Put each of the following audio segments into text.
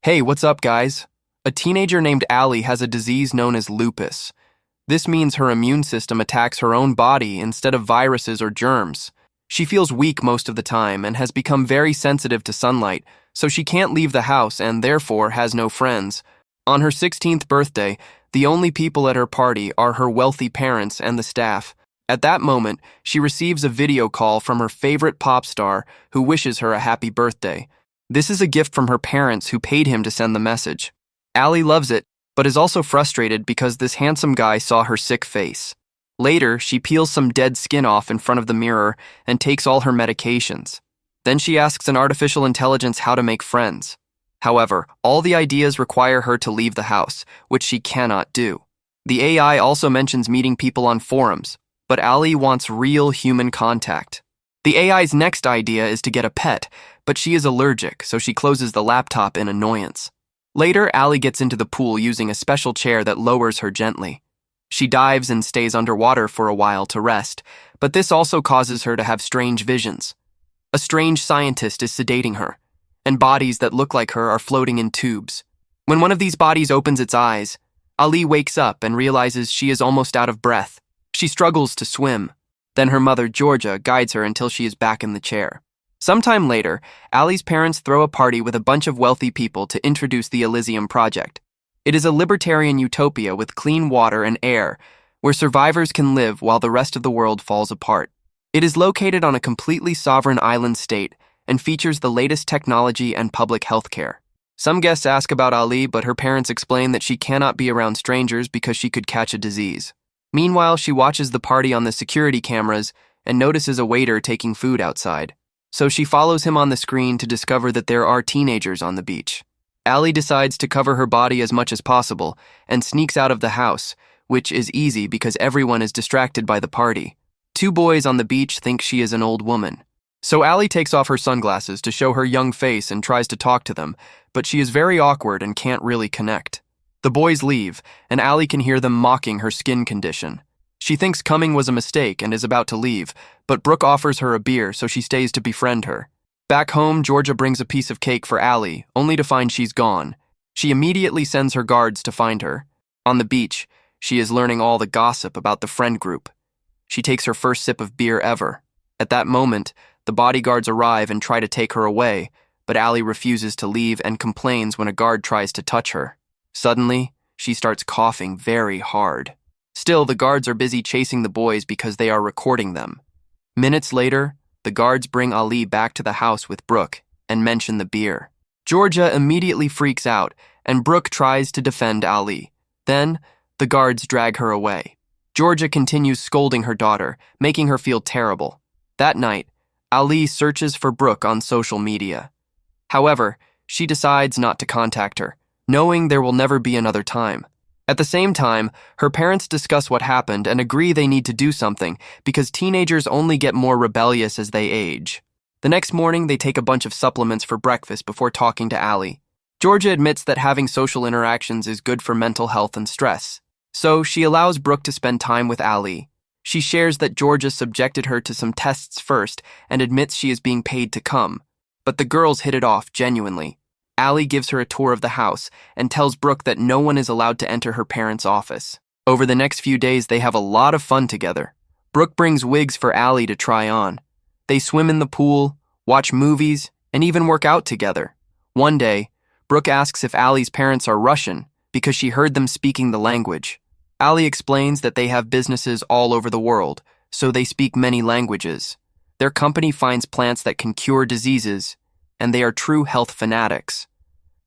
Hey, what's up, guys? A teenager named Allie has a disease known as lupus. This means her immune system attacks her own body instead of viruses or germs. She feels weak most of the time and has become very sensitive to sunlight, so she can't leave the house and therefore has no friends. On her 16th birthday, the only people at her party are her wealthy parents and the staff. At that moment, she receives a video call from her favorite pop star who wishes her a happy birthday. This is a gift from her parents who paid him to send the message. Allie loves it, but is also frustrated because this handsome guy saw her sick face. Later, she peels some dead skin off in front of the mirror and takes all her medications. Then she asks an artificial intelligence how to make friends. However, all the ideas require her to leave the house, which she cannot do. The AI also mentions meeting people on forums, but Allie wants real human contact. The AI's next idea is to get a pet, but she is allergic, so she closes the laptop in annoyance. Later, Allie gets into the pool using a special chair that lowers her gently. She dives and stays underwater for a while to rest, but this also causes her to have strange visions. A strange scientist is sedating her, and bodies that look like her are floating in tubes. When one of these bodies opens its eyes, Allie wakes up and realizes she is almost out of breath. She struggles to swim. Then her mother, Georgia, guides her until she is back in the chair. Sometime later, Allie's parents throw a party with a bunch of wealthy people to introduce the Elysium Project. It is a libertarian utopia with clean water and air, where survivors can live while the rest of the world falls apart. It is located on a completely sovereign island state and features the latest technology and public health care. Some guests ask about Allie, but her parents explain that she cannot be around strangers because she could catch a disease. Meanwhile, she watches the party on the security cameras and notices a waiter taking food outside. So she follows him on the screen to discover that there are teenagers on the beach. Allie decides to cover her body as much as possible and sneaks out of the house, which is easy because everyone is distracted by the party. Two boys on the beach think she is an old woman. So Allie takes off her sunglasses to show her young face and tries to talk to them, but she is very awkward and can't really connect. The boys leave, and Allie can hear them mocking her skin condition. She thinks coming was a mistake and is about to leave, but Brooke offers her a beer, so she stays to befriend her. Back home, Georgia brings a piece of cake for Allie, only to find she's gone. She immediately sends her guards to find her. On the beach, she is learning all the gossip about the friend group. She takes her first sip of beer ever. At that moment, the bodyguards arrive and try to take her away, but Allie refuses to leave and complains when a guard tries to touch her. Suddenly, she starts coughing very hard. Still, the guards are busy chasing the boys because they are recording them. Minutes later, the guards bring Allie back to the house with Brooke and mention the beer. Georgia immediately freaks out, and Brooke tries to defend Allie. Then, the guards drag her away. Georgia continues scolding her daughter, making her feel terrible. That night, Allie searches for Brooke on social media. However, she decides not to contact her, knowing there will never be another time. At the same time, her parents discuss what happened and agree they need to do something because teenagers only get more rebellious as they age. The next morning, they take a bunch of supplements for breakfast before talking to Allie. Georgia admits that having social interactions is good for mental health and stress, so she allows Brooke to spend time with Allie. She shares that Georgia subjected her to some tests first and admits she is being paid to come, but the girls hit it off genuinely. Allie gives her a tour of the house and tells Brooke that no one is allowed to enter her parents' office. Over the next few days, they have a lot of fun together. Brooke brings wigs for Allie to try on. They swim in the pool, watch movies, and even work out together. One day, Brooke asks if Allie's parents are Russian because she heard them speaking the language. Allie explains that they have businesses all over the world, so they speak many languages. Their company finds plants that can cure diseases, and they are true health fanatics.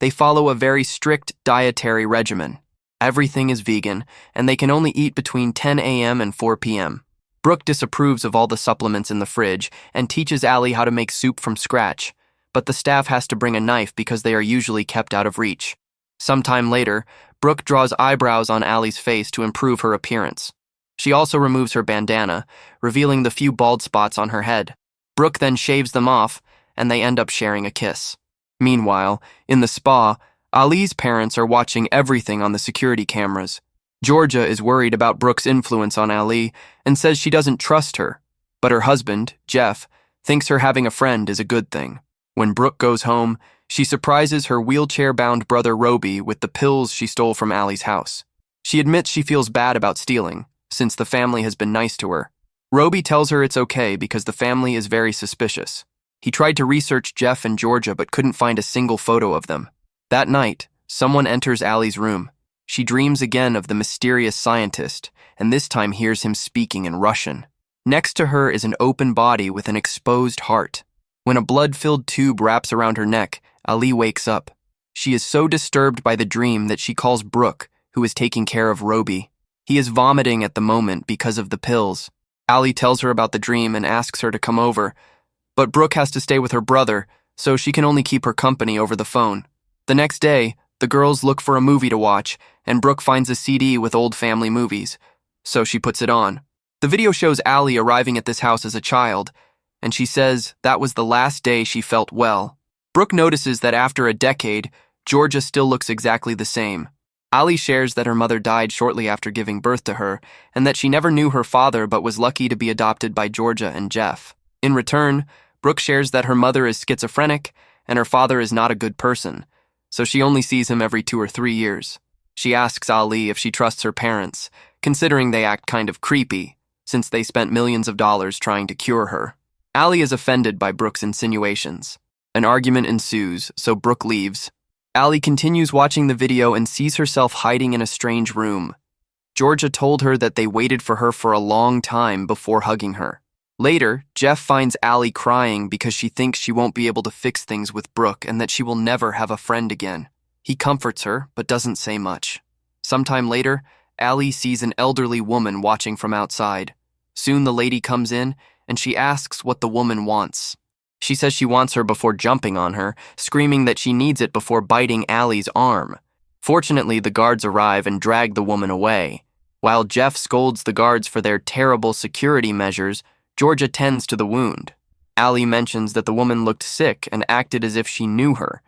They follow a very strict dietary regimen. Everything is vegan, and they can only eat between 10 a.m. and 4 p.m. Brooke disapproves of all the supplements in the fridge and teaches Allie how to make soup from scratch, but the staff has to bring a knife because they are usually kept out of reach. Sometime later, Brooke draws eyebrows on Allie's face to improve her appearance. She also removes her bandana, revealing the few bald spots on her head. Brooke then shaves them off, and they end up sharing a kiss. Meanwhile, in the spa, Allie's parents are watching everything on the security cameras. Georgia is worried about Brooke's influence on Allie and says she doesn't trust her, but her husband, Jeff, thinks her having a friend is a good thing. When Brooke goes home, She surprises her wheelchair-bound brother Roby with the pills she stole from Allie's house. She admits she feels bad about stealing, since the family has been nice to her. Roby tells her it's okay because the family is very suspicious. He tried to research Jeff and Georgia but couldn't find a single photo of them. That night, someone enters Allie's room. She dreams again of the mysterious scientist, and this time hears him speaking in Russian. Next to her is an open body with an exposed heart. When a blood-filled tube wraps around her neck, Allie wakes up. She is so disturbed by the dream that she calls Brooke, who is taking care of Roby. He is vomiting at the moment because of the pills. Allie tells her about the dream and asks her to come over, but Brooke has to stay with her brother, so she can only keep her company over the phone. The next day, the girls look for a movie to watch, and Brooke finds a CD with old family movies, so she puts it on. The video shows Allie arriving at this house as a child, and she says that was the last day she felt well. Brooke notices that after a decade, Georgia still looks exactly the same. Allie shares that her mother died shortly after giving birth to her, and that she never knew her father but was lucky to be adopted by Georgia and Jeff. In return, Brooke shares that her mother is schizophrenic and her father is not a good person, so she only sees him every 2 or 3 years. She asks Allie if she trusts her parents, considering they act kind of creepy, since they spent millions of dollars trying to cure her. Allie is offended by Brooke's insinuations. An argument ensues, so Brooke leaves. Allie continues watching the video and sees herself hiding in a strange room. Georgia told her that they waited for her for a long time before hugging her. Later, Jeff finds Allie crying because she thinks she won't be able to fix things with Brooke and that she will never have a friend again. He comforts her, but doesn't say much. Sometime later, Allie sees an elderly woman watching from outside. Soon the lady comes in, and she asks what the woman wants. She says she wants her before jumping on her, screaming that she needs it before biting Allie's arm. Fortunately, the guards arrive and drag the woman away. While Jeff scolds the guards for their terrible security measures, Georgia tends to the wound. Allie mentions that the woman looked sick and acted as if she knew her,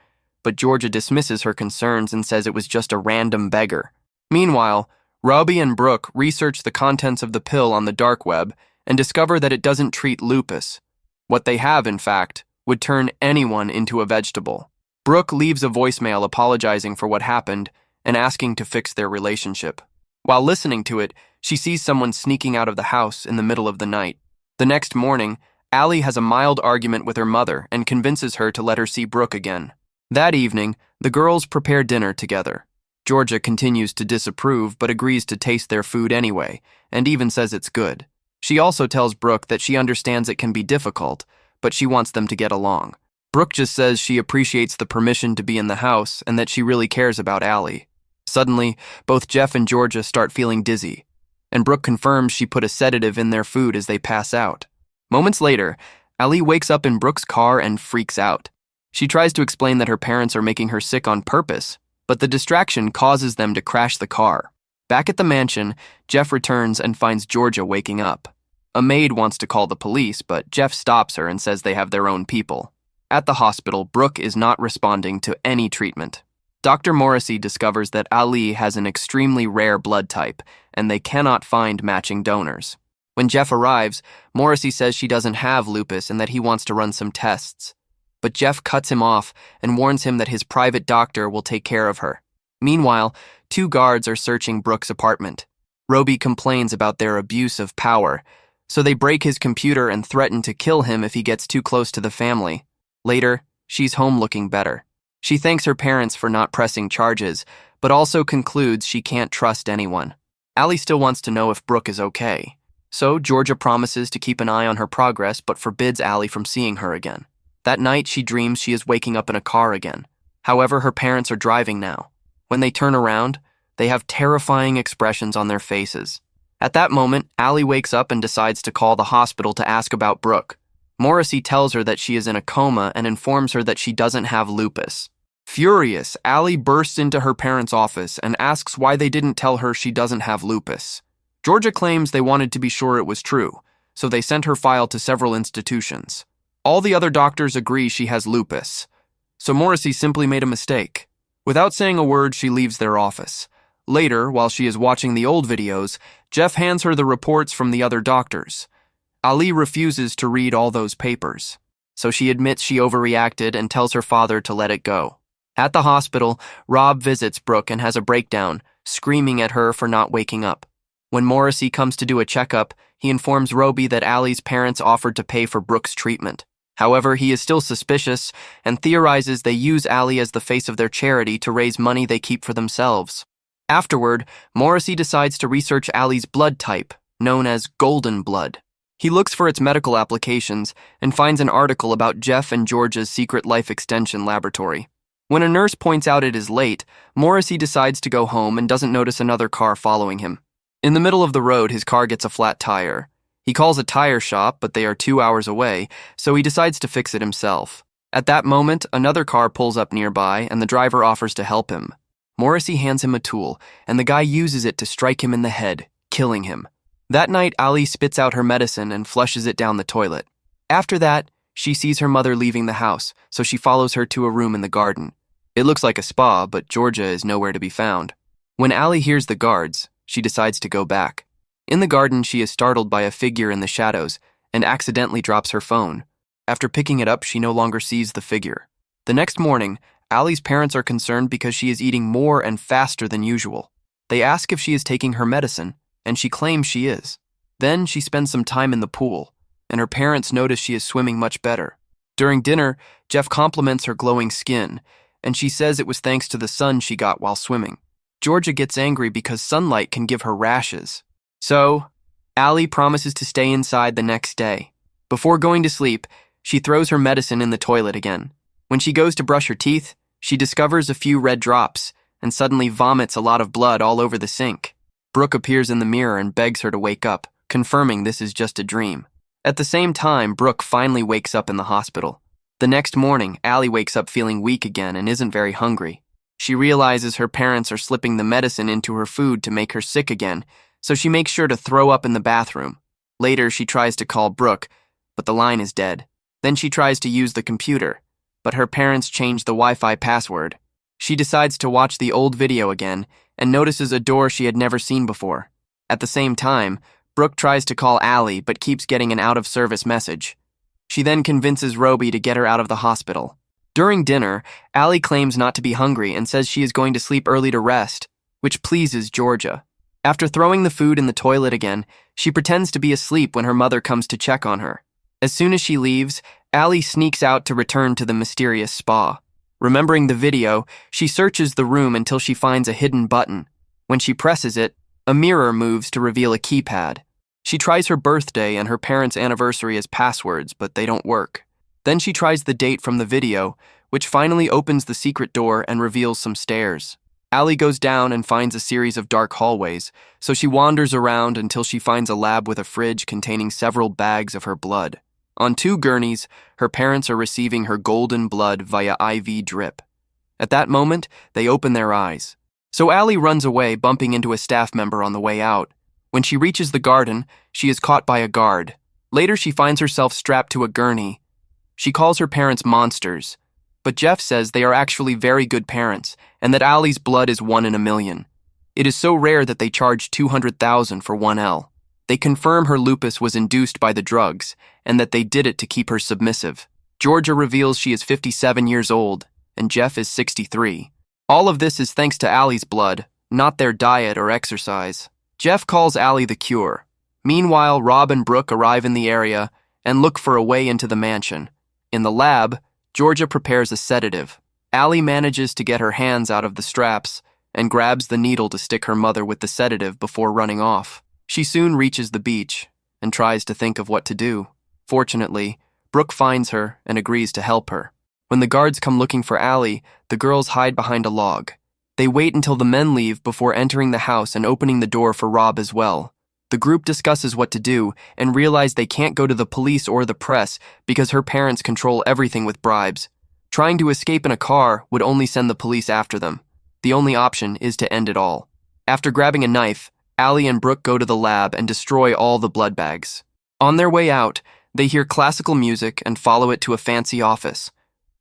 but Georgia dismisses her concerns and says it was just a random beggar. Meanwhile, Robbie and Brooke research the contents of the pill on the dark web and discover that it doesn't treat lupus. What they have, in fact, would turn anyone into a vegetable. Brooke leaves a voicemail apologizing for what happened and asking to fix their relationship. While listening to it, she sees someone sneaking out of the house in the middle of the night. The next morning, Allie has a mild argument with her mother and convinces her to let her see Brooke again. That evening, the girls prepare dinner together. Georgia continues to disapprove but agrees to taste their food anyway, and even says it's good. She also tells Brooke that she understands it can be difficult, but she wants them to get along. Brooke just says she appreciates the permission to be in the house and that she really cares about Allie. Suddenly, both Jeff and Georgia start feeling dizzy, and Brooke confirms she put a sedative in their food as they pass out. Moments later, Allie wakes up in Brooke's car and freaks out. She tries to explain that her parents are making her sick on purpose, but the distraction causes them to crash the car. Back at the mansion, Jeff returns and finds Georgia waking up. A maid wants to call the police, but Jeff stops her and says they have their own people. At the hospital, Brooke is not responding to any treatment. Dr. Morrissey discovers that Allie has an extremely rare blood type, and they cannot find matching donors. When Jeff arrives, Morrissey says she doesn't have lupus and that he wants to run some tests. But Jeff cuts him off and warns him that his private doctor will take care of her. Meanwhile, 2 guards are searching Brooke's apartment. Roby complains about their abuse of power, so they break his computer and threaten to kill him if he gets too close to the family. Later, she's home looking better. She thanks her parents for not pressing charges, but also concludes she can't trust anyone. Allie still wants to know if Brooke is okay, so Georgia promises to keep an eye on her progress but forbids Allie from seeing her again. That night, she dreams she is waking up in a car again. However, her parents are driving now. When they turn around, they have terrifying expressions on their faces. At that moment, Allie wakes up and decides to call the hospital to ask about Brooke. Morrissey tells her that she is in a coma and informs her that she doesn't have lupus. Furious, Allie bursts into her parents' office and asks why they didn't tell her she doesn't have lupus. Georgia claims they wanted to be sure it was true, so they sent her file to several institutions. All the other doctors agree she has lupus, so Morrissey simply made a mistake. Without saying a word, she leaves their office. Later, while she is watching the old videos, Jeff hands her the reports from the other doctors. Allie refuses to read all those papers. so she admits she overreacted and tells her father to let it go. At the hospital, Rob visits Brooke and has a breakdown, screaming at her for not waking up. When Morrissey comes to do a checkup, he informs Roby that Allie's parents offered to pay for Brooke's treatment. However, he is still suspicious and theorizes they use Allie as the face of their charity to raise money they keep for themselves. Afterward, Morrissey decides to research Allie's blood type, known as golden blood. He looks for its medical applications and finds an article about Jeff and Georgia's secret life extension laboratory. When a nurse points out it is late, Morrissey decides to go home and doesn't notice another car following him. In the middle of the road, his car gets a flat tire. He calls a tire shop, but they are 2 hours away, so he decides to fix it himself. At that moment, another car pulls up nearby, and the driver offers to help him. Morrissey hands him a tool, and the guy uses it to strike him in the head, killing him. That night, Allie spits out her medicine and flushes it down the toilet. After that, she sees her mother leaving the house, so she follows her to a room in the garden. It looks like a spa, but Georgia is nowhere to be found. When Allie hears the guards, she decides to go back. In the garden, she is startled by a figure in the shadows and accidentally drops her phone. After picking it up, she no longer sees the figure. The next morning, Allie's parents are concerned because she is eating more and faster than usual. They ask if she is taking her medicine, and she claims she is. Then she spends some time in the pool, and her parents notice she is swimming much better. During dinner, Jeff compliments her glowing skin, and she says it was thanks to the sun she got while swimming. Georgia gets angry because sunlight can give her rashes. So, Allie promises to stay inside the next day. Before going to sleep, she throws her medicine in the toilet again. When she goes to brush her teeth, she discovers a few red drops and suddenly vomits a lot of blood all over the sink. Brooke appears in the mirror and begs her to wake up, confirming this is just a dream. At the same time, Brooke finally wakes up in the hospital. The next morning, Allie wakes up feeling weak again and isn't very hungry. She realizes her parents are slipping the medicine into her food to make her sick again, so she makes sure to throw up in the bathroom. Later, she tries to call Brooke, but the line is dead. Then she tries to use the computer, but her parents changed the Wi-Fi password. She decides to watch the old video again and notices a door she had never seen before. At the same time, Brooke tries to call Allie but keeps getting an out-of-service message. She then convinces Roby to get her out of the hospital. During dinner, Allie claims not to be hungry and says she is going to sleep early to rest, which pleases Georgia. After throwing the food in the toilet again, she pretends to be asleep when her mother comes to check on her. As soon as she leaves, Allie sneaks out to return to the mysterious spa. Remembering the video, she searches the room until she finds a hidden button. When she presses it, a mirror moves to reveal a keypad. She tries her birthday and her parents' anniversary as passwords, but they don't work. Then she tries the date from the video, which finally opens the secret door and reveals some stairs. Allie goes down and finds a series of dark hallways, so she wanders around until she finds a lab with a fridge containing several bags of her blood. On 2 gurneys, her parents are receiving her golden blood via IV drip. At that moment, they open their eyes. So Allie runs away, bumping into a staff member on the way out. When she reaches the garden, she is caught by a guard. Later, she finds herself strapped to a gurney. She calls her parents monsters, but Jeff says they are actually very good parents and that Allie's blood is 1 in a million. It is so rare that they charge $200,000 for 1L. They confirm her lupus was induced by the drugs and that they did it to keep her submissive. Georgia reveals she is 57 years old and Jeff is 63. All of this is thanks to Allie's blood, not their diet or exercise. Jeff calls Allie the cure. Meanwhile, Rob and Brooke arrive in the area and look for a way into the mansion. In the lab, Georgia prepares a sedative. Allie manages to get her hands out of the straps and grabs the needle to stick her mother with the sedative before running off. She soon reaches the beach and tries to think of what to do. Fortunately, Brooke finds her and agrees to help her. When the guards come looking for Allie, the girls hide behind a log. They wait until the men leave before entering the house and opening the door for Rob as well. The group discusses what to do and realize they can't go to the police or the press because her parents control everything with bribes. Trying to escape in a car would only send the police after them. The only option is to end it all. After grabbing a knife, Allie and Brooke go to the lab and destroy all the blood bags. On their way out, they hear classical music and follow it to a fancy office.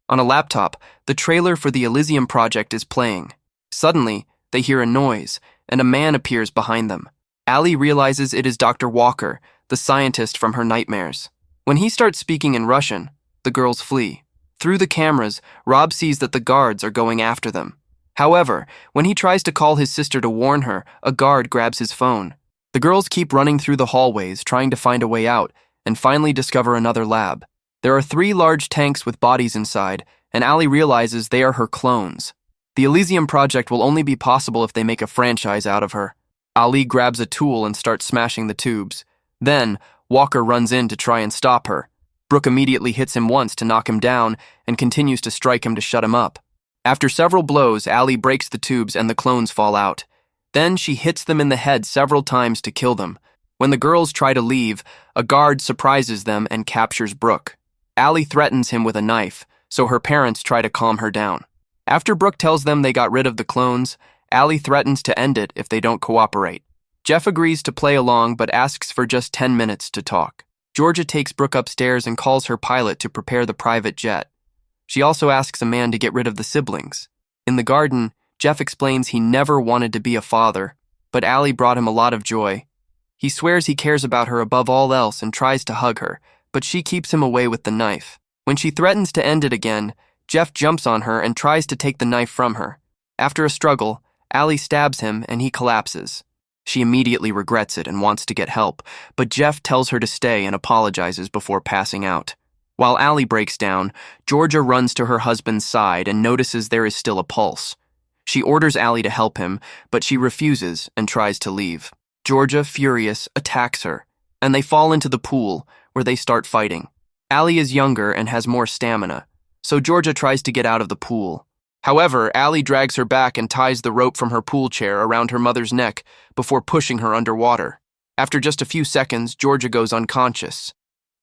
On a laptop, the trailer for the Elysium project is playing. Suddenly, they hear a noise, and a man appears behind them. Allie realizes it is Dr. Walker, the scientist from her nightmares. When he starts speaking in Russian, the the girls flee. Through the cameras, Rob sees that the guards are going after them. However, when he tries to call his sister to warn her, a guard grabs his phone. The girls keep running through the hallways, trying to find a way out, and finally discover another lab. There are 3 large tanks with bodies inside, and Allie realizes they are her clones. The Elysium project will only be possible if they make a franchise out of her. Ali grabs a tool and starts smashing the tubes. Then, Walker runs in to try and stop her. Brooke immediately hits him once to knock him down and continues to strike him to shut him up. After several blows, Allie breaks the tubes and the clones fall out. Then she hits them in the head several times to kill them. When the girls try to leave, a guard surprises them and captures Brooke. Allie threatens him with a knife, so her parents try to calm her down. After Brooke tells them they got rid of the clones, Allie threatens to end it if they don't cooperate. Jeff agrees to play along but asks for just 10 minutes to talk. Georgia takes Brooke upstairs and calls her pilot to prepare the private jet. She also asks a man to get rid of the siblings. In the garden, Jeff explains he never wanted to be a father, but Allie brought him a lot of joy. He swears he cares about her above all else and tries to hug her, but she keeps him away with the knife. When she threatens to end it again, Jeff jumps on her and tries to take the knife from her. After a struggle, Allie stabs him and he collapses. She immediately regrets it and wants to get help, but Jeff tells her to stay and apologizes before passing out. While Allie breaks down, Georgia runs to her husband's side and notices there is still a pulse. She orders Allie to help him, but she refuses and tries to leave. Georgia, furious, attacks her, and they fall into the pool, where they start fighting. Allie is younger and has more stamina, so Georgia tries to get out of the pool. However, Allie drags her back and ties the rope from her pool chair around her mother's neck before pushing her underwater. After just a few seconds, Georgia goes unconscious.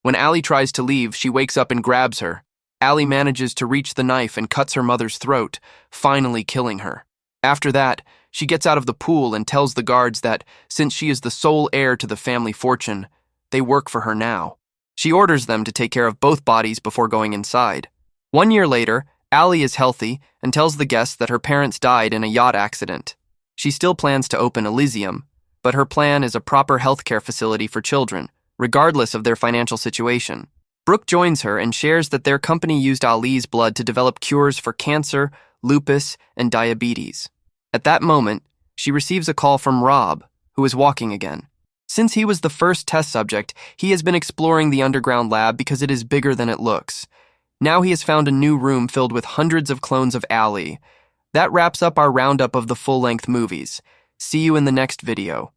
When Allie tries to leave, she wakes up and grabs her. Allie manages to reach the knife and cuts her mother's throat, finally killing her. After that, she gets out of the pool and tells the guards that, since she is the sole heir to the family fortune, they work for her now. She orders them to take care of both bodies before going inside. 1 year later, Allie is healthy and tells the guests that her parents died in a yacht accident. She still plans to open Elysium, but her plan is a proper healthcare facility for children, regardless of their financial situation. Brooke joins her and shares that their company used Ali's blood to develop cures for cancer, lupus, and diabetes. At that moment, she receives a call from Rob, who is walking again. Since he was the first test subject, he has been exploring the underground lab because it is bigger than it looks. Now he has found a new room filled with hundreds of clones of Ali. That wraps up our roundup of the full-length movies. See you in the next video.